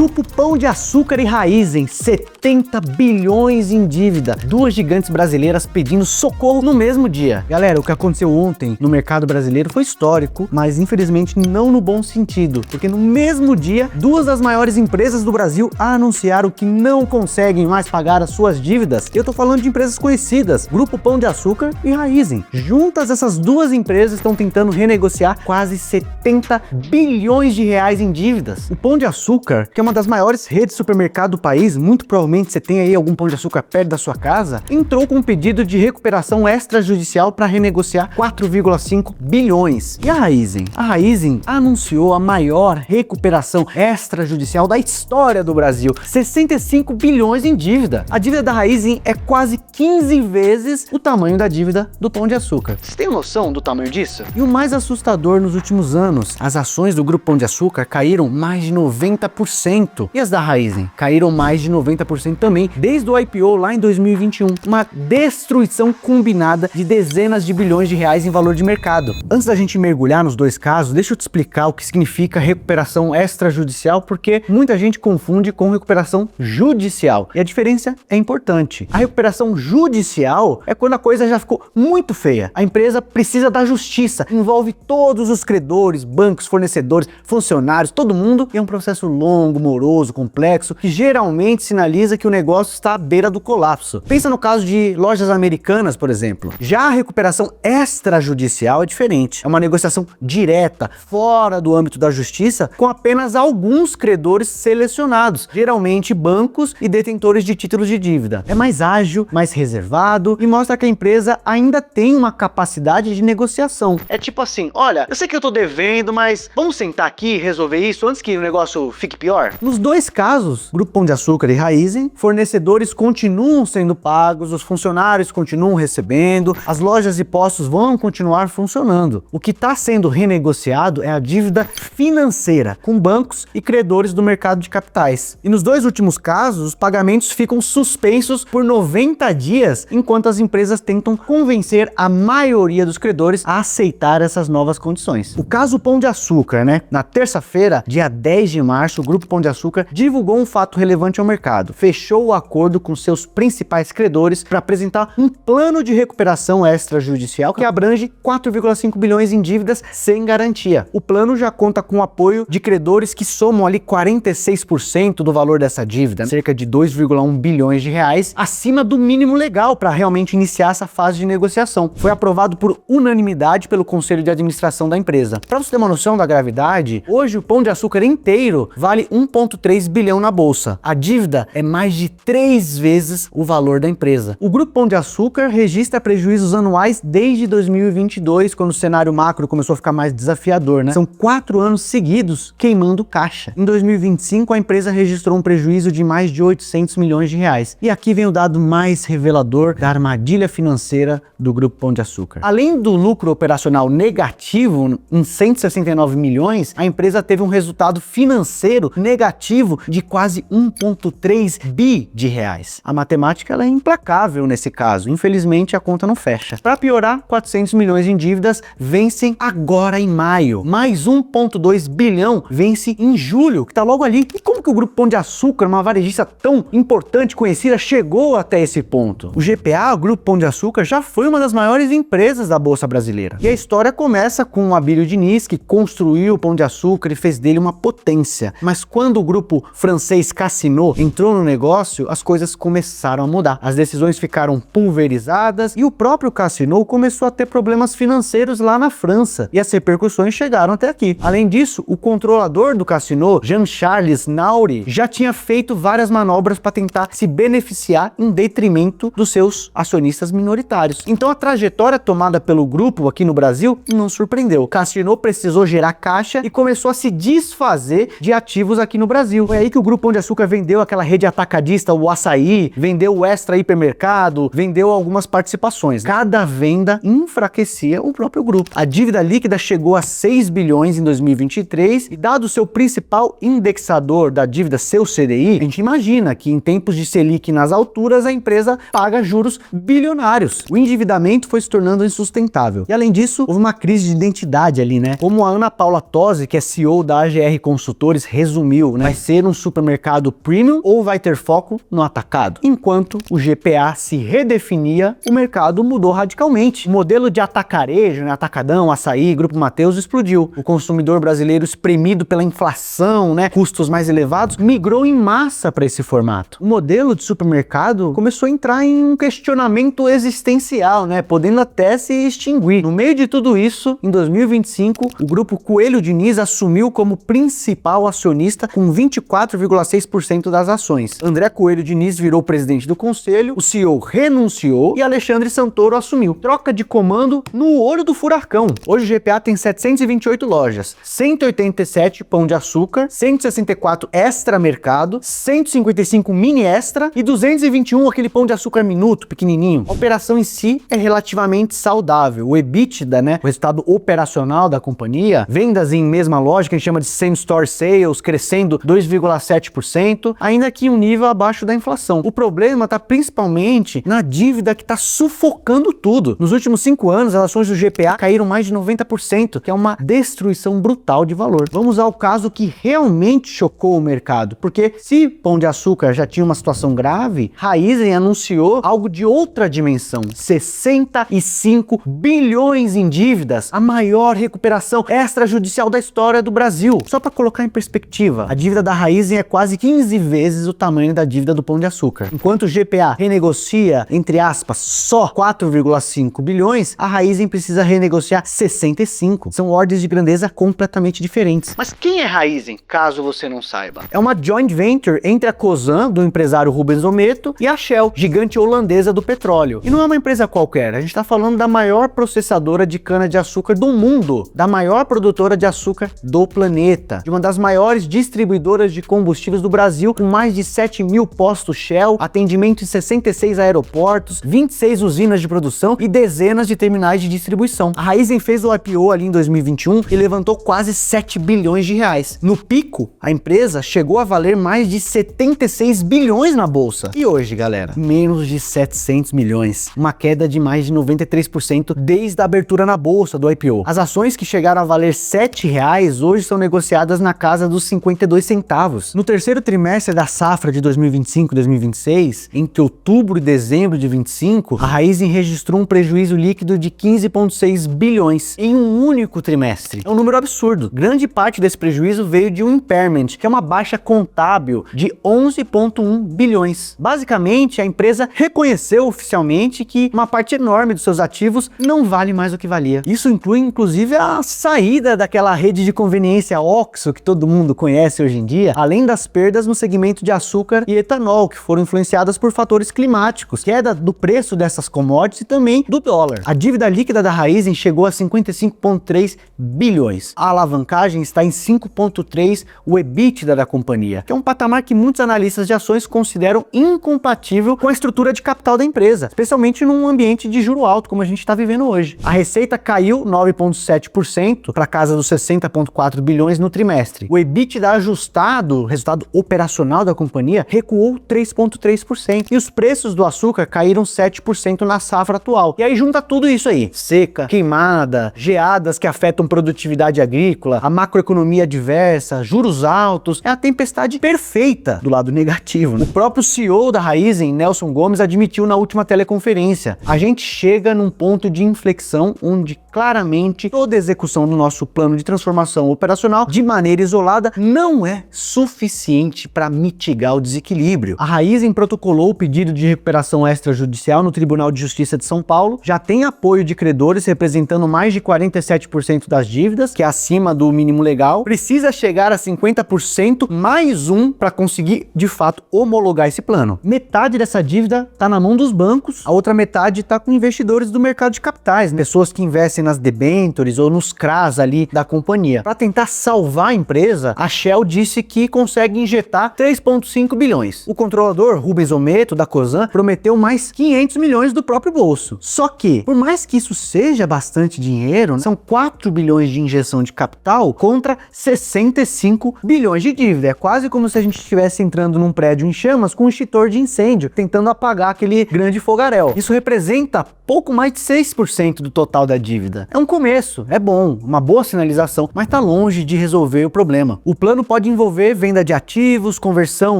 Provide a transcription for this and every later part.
Grupo Pão de Açúcar e Raízen, 70 bilhões em dívida. Duas gigantes brasileiras pedindo socorro no mesmo dia. Galera, o que aconteceu ontem no mercado brasileiro foi histórico, mas infelizmente não no bom sentido, porque no mesmo dia, duas das maiores empresas do Brasil anunciaram que não conseguem mais pagar as suas dívidas. Eu tô falando de empresas conhecidas, Grupo Pão de Açúcar e Raízen. Juntas, essas duas empresas estão tentando renegociar quase 70 bilhões de reais em dívidas. O Pão de Açúcar, que é uma das maiores redes de supermercado do país, muito provavelmente você tem aí algum Pão de Açúcar perto da sua casa, entrou com um pedido de recuperação extrajudicial para renegociar 4,5 bilhões. E a Raízen? A Raízen anunciou a maior recuperação extrajudicial da história do Brasil, 65 bilhões em dívida. A dívida da Raízen é quase 15 vezes o tamanho da dívida do Pão de Açúcar. Vocês têm noção do tamanho disso? E o mais assustador, nos últimos anos, as ações do Grupo Pão de Açúcar caíram mais de 90%. E as da Raízen caíram mais de 90% também, desde o IPO lá em 2021. Uma destruição combinada de dezenas de bilhões de reais em valor de mercado. Antes da gente mergulhar nos dois casos, deixa eu te explicar o que significa recuperação extrajudicial, porque muita gente confunde com recuperação judicial. E a diferença é importante. A recuperação judicial é quando a coisa já ficou muito feia. A empresa precisa da justiça, envolve todos os credores, bancos, fornecedores, funcionários, todo mundo, e é um processo longo, moroso, complexo, que geralmente sinaliza que o negócio está à beira do colapso. Pensa no caso de lojas americanas, por exemplo. Já a recuperação extrajudicial é diferente. É uma negociação direta, fora do âmbito da justiça, com apenas alguns credores selecionados, geralmente bancos e detentores de títulos de dívida. É mais ágil, mais reservado e mostra que a empresa ainda tem uma capacidade de negociação. É tipo assim, olha, eu sei que eu tô devendo, mas vamos sentar aqui e resolver isso antes que o negócio fique pior? Nos dois casos, Grupo Pão de Açúcar e Raízen, fornecedores continuam sendo pagos, os funcionários continuam recebendo, as lojas e postos vão continuar funcionando. O que está sendo renegociado é a dívida financeira com bancos e credores do mercado de capitais. E nos dois últimos casos, os pagamentos ficam suspensos por 90 dias, enquanto as empresas tentam convencer a maioria dos credores a aceitar essas novas condições. O caso Pão de Açúcar, né? Na terça-feira, dia 10 de março, o Grupo Pão de Açúcar divulgou um fato relevante ao mercado. Fechou o acordo com seus principais credores para apresentar um plano de recuperação extrajudicial que abrange 4,5 bilhões em dívidas sem garantia. O plano já conta com o apoio de credores que somam ali 46% do valor dessa dívida, cerca de 2,1 bilhões de reais, acima do mínimo legal para realmente iniciar essa fase de negociação. Foi aprovado por unanimidade pelo Conselho de Administração da empresa. Para você ter uma noção da gravidade, hoje o Pão de Açúcar inteiro vale 1,3 bilhão na bolsa. A dívida é mais de 3 vezes o valor da empresa. O Grupo Pão de Açúcar registra prejuízos anuais desde 2022, quando o cenário macro começou a ficar mais desafiador, né? São 4 anos seguidos queimando caixa. Em 2025, a empresa registrou um prejuízo de mais de 800 milhões de reais. E aqui vem o dado mais revelador da armadilha financeira do Grupo Pão de Açúcar. Além do lucro operacional negativo em 169 milhões, a empresa teve um resultado financeiro negativo de quase 1,3 bi de reais. A matemática ela é implacável nesse caso. Infelizmente, a conta não fecha. Para piorar, 400 milhões em dívidas vencem agora em maio. Mais 1,2 bilhão vence em julho, que está logo ali. E como que o Grupo Pão de Açúcar, uma varejista tão importante, conhecida, chegou até esse ponto? O GPA, o Grupo Pão de Açúcar, já foi uma das maiores empresas da Bolsa Brasileira. E a história começa com o Abílio Diniz, que construiu o Pão de Açúcar e fez dele uma potência. Mas quando o grupo francês Casino entrou no negócio, as coisas começaram a mudar. As decisões ficaram pulverizadas e o próprio Casino começou a ter problemas financeiros lá na França. E as repercussões chegaram até aqui. Além disso, o controlador do Casino, Jean-Charles Nauri, já tinha feito várias manobras para tentar se beneficiar em detrimento dos seus acionistas minoritários. Então a trajetória tomada pelo grupo aqui no Brasil não surpreendeu. Casino precisou gerar caixa e começou a se desfazer de ativos aqui no Brasil. Foi aí que o Grupo Pão de Açúcar vendeu aquela rede atacadista, o Açaí, vendeu o Extra Hipermercado, vendeu algumas participações. Cada venda enfraquecia o próprio grupo. A dívida líquida chegou a 6 bilhões em 2023 e dado o seu principal indexador da dívida, seu CDI, a gente imagina que em tempos de Selic nas alturas, a empresa paga juros bilionários. O endividamento foi se tornando insustentável. E além disso, houve uma crise de identidade ali, né? Como a Ana Paula Tosi, que é CEO da AGR Consultores, resumiu, definiu, né? Vai ser um supermercado premium ou vai ter foco no atacado? Enquanto o GPA se redefinia, o mercado mudou radicalmente. O modelo de atacarejo, né? Atacadão, Açaí, Grupo Mateus explodiu. O consumidor brasileiro, espremido pela inflação, né? Custos mais elevados, migrou em massa para esse formato. O modelo de supermercado começou a entrar em um questionamento existencial, né? Podendo até se extinguir. No meio de tudo isso, em 2025, o grupo Coelho Diniz assumiu como principal acionista com 24,6% das ações. André Coelho Diniz virou presidente do conselho, o CEO renunciou e Alexandre Santoro assumiu. Troca de comando no olho do furacão. Hoje o GPA tem 728 lojas, 187 Pão de Açúcar, 164 Extra Mercado, 155 Mini Extra e 221 aquele Pão de Açúcar Minuto, pequenininho. A operação em si é relativamente saudável. O EBITDA, né, o resultado operacional da companhia, vendas em mesma loja, que a gente chama de Same Store Sales, crescendo 2,7%, ainda que em um nível abaixo da inflação. O problema está principalmente na dívida que está sufocando tudo. Nos últimos 5 anos, as ações do GPA caíram mais de 90%, que é uma destruição brutal de valor. Vamos ao caso que realmente chocou o mercado, porque se Pão de Açúcar já tinha uma situação grave, Raízen anunciou algo de outra dimensão, 65 bilhões em dívidas, a maior recuperação extrajudicial da história do Brasil. Só para colocar em perspectiva, a dívida da Raízen é quase 15 vezes o tamanho da dívida do Pão de Açúcar. Enquanto o GPA renegocia, entre aspas, só 4,5 bilhões, a Raízen precisa renegociar 65. São ordens de grandeza completamente diferentes. Mas quem é Raízen, caso você não saiba? É uma joint venture entre a Cosan, do empresário Rubens Ometo, e a Shell, gigante holandesa do petróleo. E não é uma empresa qualquer, a gente está falando da maior processadora de cana-de-açúcar do mundo, da maior produtora de açúcar do planeta, de uma das maiores distribuidoras de combustíveis do Brasil, com mais de 7 mil postos Shell, atendimento em 66 aeroportos, 26 usinas de produção e dezenas de terminais de distribuição. A Raízen fez o IPO ali em 2021 e levantou quase 7 bilhões de reais. No pico, a empresa chegou a valer mais de 76 bilhões na bolsa. E hoje, galera, menos de 700 milhões. Uma queda de mais de 93% desde a abertura na bolsa do IPO. As ações que chegaram a valer R$ 7 hoje são negociadas na casa dos 52 centavos. No terceiro trimestre da safra de 2025-2026, entre outubro e dezembro de 25, a Raízen registrou um prejuízo líquido de 15,6 bilhões em um único trimestre. É um número absurdo. Grande parte desse prejuízo veio de um impairment, que é uma baixa contábil de 11,1 bilhões. Basicamente, a empresa reconheceu oficialmente que uma parte enorme dos seus ativos não vale mais o que valia. Isso inclui, inclusive, a saída daquela rede de conveniência OXXO que todo mundo conhece hoje em dia, além das perdas no segmento de açúcar e etanol, que foram influenciadas por fatores climáticos, queda do preço dessas commodities e também do dólar. A dívida líquida da Raízen chegou a 55,3 bilhões. A alavancagem está em 5,3 o EBITDA da companhia, que é um patamar que muitos analistas de ações consideram incompatível com a estrutura de capital da empresa, especialmente num ambiente de juro alto como a gente está vivendo hoje. A receita caiu 9,7% para casa dos 60,4 bilhões no trimestre. O EBITDA ajustado, o resultado operacional da companhia, recuou 3,3%. E os preços do açúcar caíram 7% na safra atual. E aí junta tudo isso aí: seca, queimada, geadas que afetam produtividade agrícola, a macroeconomia adversa, juros altos. É a tempestade perfeita do lado negativo, né? O próprio CEO da Raízen, Nelson Gomes, admitiu na última teleconferência: a gente chega num ponto de inflexão onde claramente toda a execução do nosso plano de transformação operacional de maneira isolada não é suficiente para mitigar o desequilíbrio. A Raízen protocolou o pedido de recuperação extrajudicial no Tribunal de Justiça de São Paulo, já tem apoio de credores representando mais de 47% das dívidas, que é acima do mínimo legal, precisa chegar a 50% mais um para conseguir de fato homologar esse plano. Metade dessa dívida está na mão dos bancos, a outra metade está com investidores do mercado de capitais, né? Pessoas que investem nas debentures ou nos CRAs ali da companhia. Para tentar salvar a empresa, a Shell disse que consegue injetar 3,5 bilhões. O controlador Rubens Ometo, da Cosan, prometeu mais 500 milhões do próprio bolso. Só que, por mais que isso seja bastante dinheiro, são 4 bilhões de injeção de capital contra 65 bilhões de dívida. É quase como se a gente estivesse entrando num prédio em chamas com um extintor de incêndio, tentando apagar aquele grande fogaréu. Isso representa pouco mais de 6% do total da dívida. É um começo, é bom, uma boa sinalização, mas está longe de resolver o problema. O plano pode envolver venda de ativos, conversão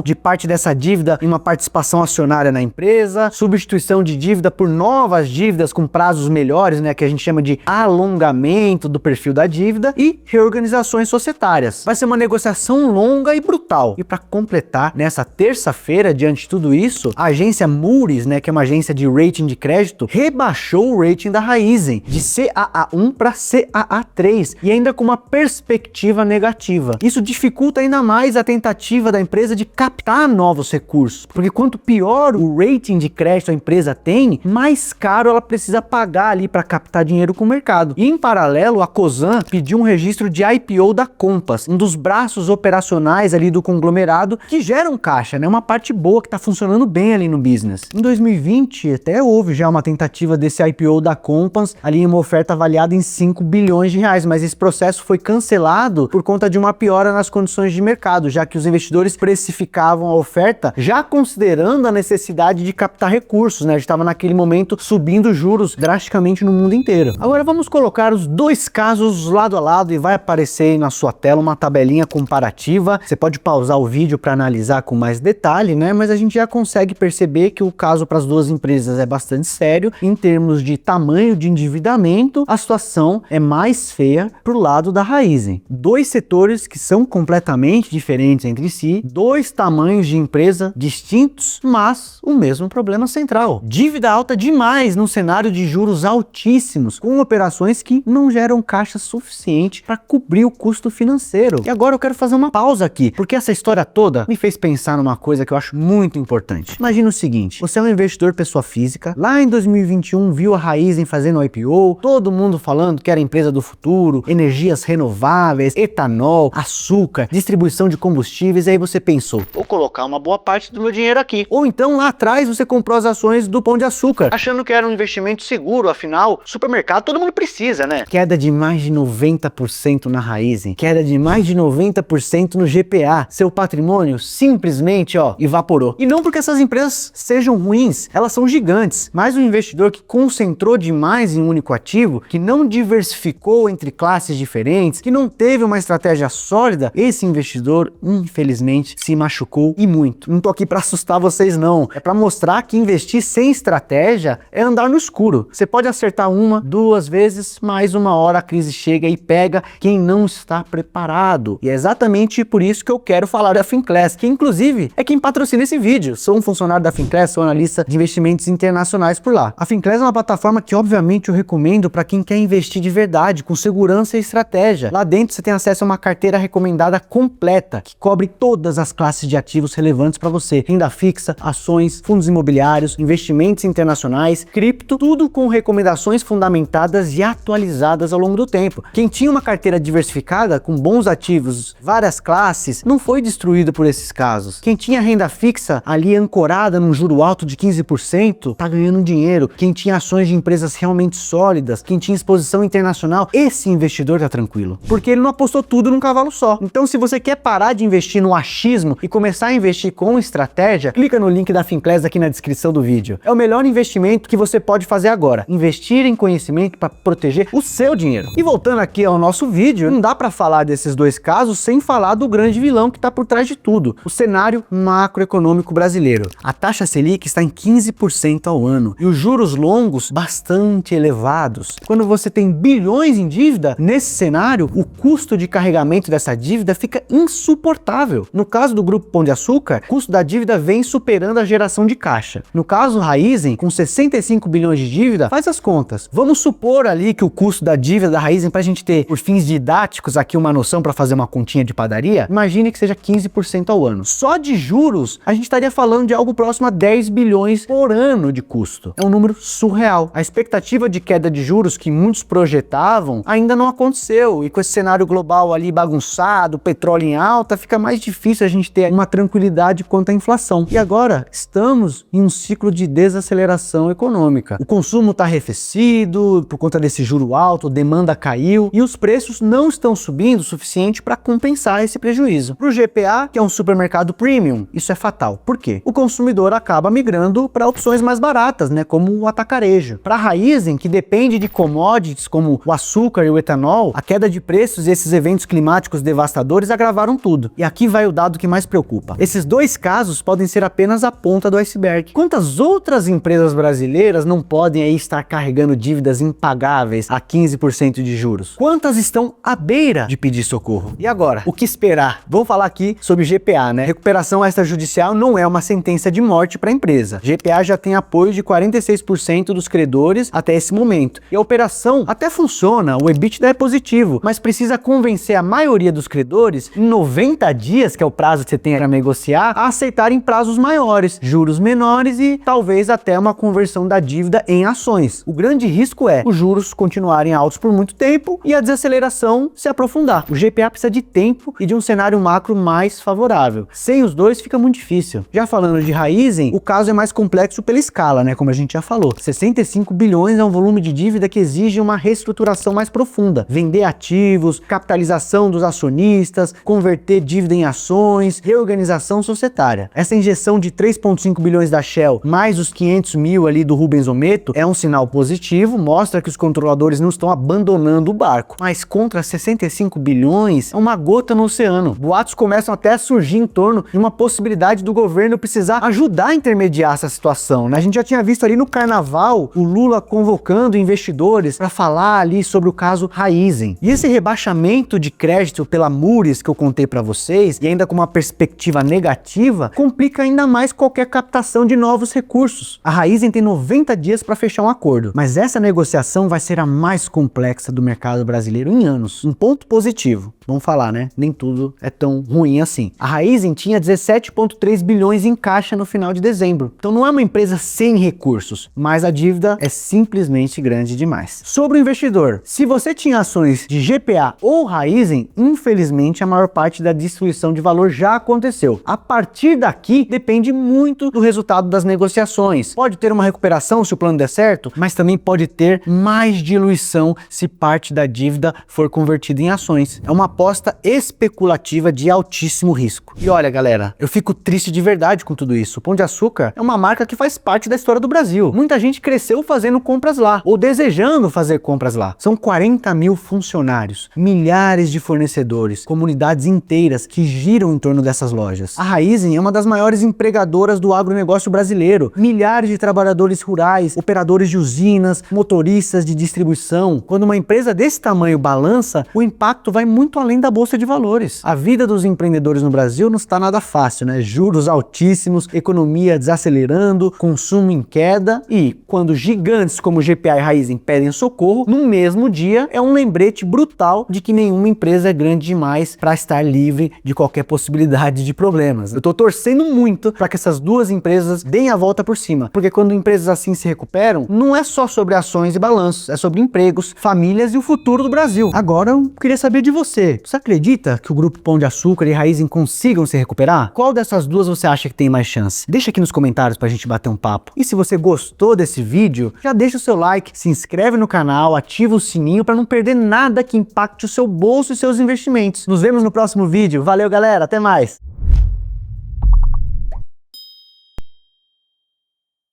de parte dessa dívida em uma participação acionária na empresa, substituição de dívida por novas dívidas com prazos melhores, né, que a gente chama de alongamento do perfil da dívida, e reorganizações societárias. Vai ser uma negociação longa e brutal. E para completar, nessa terça-feira, diante de tudo isso, a agência Moody's, né, que é uma agência de rating de crédito, rebaixou o rating da Raízen de CAA1 para CAA3 e ainda com uma perspectiva negativa. Isso dificulta ainda mais a tentativa da empresa de captar novos recursos, porque quanto pior o rating de crédito a empresa tem, mais caro ela precisa pagar ali para captar dinheiro com o mercado. E em paralelo, a Cosan pediu um registro de IPO da Compass, um dos braços operacionais ali do conglomerado que geram caixa, né? Uma parte boa que está funcionando bem ali no business. Em 2020 até houve já uma tentativa desse IPO da Compass, ali em uma oferta avaliada em 5 bilhões de reais, mas esse processo foi cancelado por conta de uma piora nas condições de mercado, já que os investidores precificavam a oferta já considerando a necessidade de captar recursos, né? A gente estava naquele momento subindo juros drasticamente no mundo inteiro. Agora vamos colocar os dois casos lado a lado e vai aparecer aí na sua tela uma tabelinha comparativa. Você pode pausar o vídeo para analisar com mais detalhe, né? Mas a gente já consegue perceber que o caso para as duas empresas é bastante sério. Em termos de tamanho de endividamento, a situação é mais feia pro lado da Raízen. Dois setores que são completamente diferentes entre si, dois tamanhos de empresa distintos, mas o mesmo problema central. Dívida alta demais num cenário de juros altíssimos, com operações que não geram caixa suficiente para cobrir o custo financeiro. E agora eu quero fazer uma pausa aqui, porque essa história toda me fez pensar numa coisa que eu acho muito importante. Imagina o seguinte, você é um investidor pessoa física, lá em 2021 viu a Raízen fazendo o IPO, todo mundo falando que era a empresa do futuro, energias renováveis, etanol, açúcar, distribuição de combustíveis, e aí você pensou, vou colocar uma boa parte do meu dinheiro aqui. Ou então lá atrás você comprou as ações do Pão de Açúcar, achando que era um investimento seguro, afinal, supermercado todo mundo precisa, né? Queda de mais de 90% na Raízen, queda de mais de 90% no GPA, seu patrimônio simplesmente, evaporou. E não porque essas empresas sejam ruins, elas são gigantes, mas o investidor que concentrou demais em um único ativo, que não diversificou entre classes diferentes, que não teve uma estratégia sólida, esse investidor, infelizmente, se machucou e muito. Não tô aqui para assustar vocês não, é para mostrar que investir sem estratégia é andar no escuro. Você pode acertar uma, duas vezes, mas uma hora a crise chega e pega quem não está preparado. E é exatamente por isso que eu quero falar da Finclass, que inclusive é quem patrocina esse vídeo. Sou um funcionário da Finclass, sou analista de investimentos internacionais por lá. A Finclass é uma plataforma que obviamente eu recomendo para quem quer investir de verdade, com segurança e estratégia. Lá dentro você tem acesso a uma carteira recomendada completa, que cobre todas as classes de ativos relevantes para você. Renda fixa, ações, fundos imobiliários, investimentos internacionais, cripto, tudo com recomendações fundamentadas e atualizadas ao longo do tempo. Quem tinha uma carteira diversificada, com bons ativos, várias classes, não foi destruído por esses casos. Quem tinha renda fixa ali ancorada num juro alto de 15%, tá ganhando dinheiro. Quem tinha ações de empresas realmente sólidas, quem tinha exposição internacional, esse investidor tá tranquilo, porque ele não apostou tudo num cavalo só. Então, se você quer parar de investir no achismo e começar a investir com estratégia, clica no link da Finclass aqui na descrição do vídeo. É o melhor investimento que você pode fazer agora. Investir em conhecimento para proteger o seu dinheiro. E voltando aqui ao nosso vídeo, não dá para falar desses dois casos sem falar do grande vilão que está por trás de tudo, o cenário macroeconômico brasileiro. A taxa Selic está em 15% ao ano e os juros longos bastante elevados. Quando você tem bilhões em dívida, nesse cenário, o custo de carregamento dessa dívida fica insuportável. No caso do Grupo Pão de Açúcar, o custo da dívida vem superando a geração de caixa. No caso Raízen, com 65 bilhões de dívida, faz as contas. Vamos supor ali que o custo da dívida da Raízen, para a gente ter, por fins didáticos, aqui uma noção para fazer uma continha de padaria, imagine que seja 15% ao ano. Só de juros, a gente estaria falando de algo próximo a 10 bilhões por ano de custo. É um número surreal. A expectativa de queda de juros que muitos projetavam ainda não aconteceu, e com esse cenário global ali bagunçado, petróleo em alta, fica mais difícil a gente ter uma tranquilidade quanto à inflação. E agora, estamos em um ciclo de desaceleração econômica. O consumo está arrefecido, por conta desse juro alto, a demanda caiu, e os preços não estão subindo o suficiente para compensar esse prejuízo. Para o GPA, que é um supermercado premium, isso é fatal. Por quê? O consumidor acaba migrando para opções mais baratas, né, como o atacarejo. Para a Raízen, que depende de commodities como o açúcar e o etanol, a queda de preços e esses eventos climáticos devastadores credores agravaram tudo. E aqui vai o dado que mais preocupa. Esses dois casos podem ser apenas a ponta do iceberg. Quantas outras empresas brasileiras não podem aí estar carregando dívidas impagáveis a 15% de juros? Quantas estão à beira de pedir socorro? E agora, o que esperar? Vamos falar aqui sobre GPA, né? Recuperação extrajudicial não é uma sentença de morte para a empresa. GPA já tem apoio de 46% dos credores até esse momento. E a operação até funciona, o EBITDA é positivo, mas precisa convencer a maioria dos credores em 90 dias, que é o prazo que você tem para negociar, a aceitarem prazos maiores, juros menores e talvez até uma conversão da dívida em ações. O grande risco é os juros continuarem altos por muito tempo e a desaceleração se aprofundar. O GPA precisa de tempo e de um cenário macro mais favorável. Sem os dois fica muito difícil. Já falando de Raizen, o caso é mais complexo pela escala, né? Como a gente já falou. 65 bilhões é um volume de dívida que exige uma reestruturação mais profunda. Vender ativos, capitalização dos acionistas, converter dívida em ações, reorganização societária. Essa injeção de 3,5 bilhões da Shell, mais os 500 mil ali do Rubens Ometo, é um sinal positivo, mostra que os controladores não estão abandonando o barco. Mas contra 65 bilhões é uma gota no oceano. Boatos começam até a surgir em torno de uma possibilidade do governo precisar ajudar a intermediar essa situação, né? A gente já tinha visto ali no carnaval o Lula convocando investidores para falar ali sobre o caso Raizen. E esse rebaixamento de crédito pela Moody's que eu contei para vocês, e ainda com uma perspectiva negativa, complica ainda mais qualquer captação de novos recursos. A Raizen tem 90 dias para fechar um acordo, mas essa negociação vai ser a mais complexa do mercado brasileiro em anos. Um ponto positivo, vamos falar, né? Nem tudo é tão ruim assim. A Raizen tinha 17,3 bilhões em caixa no final de dezembro. Então não é uma empresa sem recursos, mas a dívida é simplesmente grande demais. Sobre o investidor, se você tinha ações de GPA ou Raizen, infelizmente a maior parte da destruição de valor já aconteceu. A partir daqui depende muito do resultado das negociações. Pode ter uma recuperação se o plano der certo, mas também pode ter mais diluição se parte da dívida for convertida em ações. É uma aposta especulativa de altíssimo risco. E olha, galera, eu fico triste de verdade com tudo isso. O Pão de Açúcar é uma marca que faz parte da história do Brasil. Muita gente cresceu fazendo compras lá, ou desejando fazer compras lá. São 40 mil funcionários, milhares de fornecedores, comunidades inteiras que giram em torno dessas lojas. A Raizen é uma das maiores empregadoras do agronegócio brasileiro. Milhares de trabalhadores rurais, operadores de usinas, motoristas de distribuição. Quando uma empresa desse tamanho balança, o impacto vai muito além da bolsa de valores. A vida dos empreendedores no Brasil não está nada fácil, né? Juros altíssimos, economia desacelerando, consumo em queda e quando gigantes como GPA e Raizen pedem socorro, no mesmo dia é um lembrete brutal de que nenhuma empresa é grande demais para estar livre de qualquer possibilidade de problemas. Eu tô torcendo muito para que essas duas empresas deem a volta por cima, porque quando empresas assim se recuperam, não é só sobre ações e balanços, é sobre empregos, famílias e o futuro do Brasil. Agora eu queria saber de você. Você acredita que o grupo Pão de Açúcar e Raizen consigam se recuperar? Qual dessas duas você acha que tem mais chance? Deixa aqui nos comentários pra gente bater um papo. E se você gostou desse vídeo, já deixa o seu like, se inscreve no canal, ativa o sininho para não perder nada que impacte o seu bolso e seus investimentos. Nos vemos no próximo vídeo. Valeu, galera. Até mais.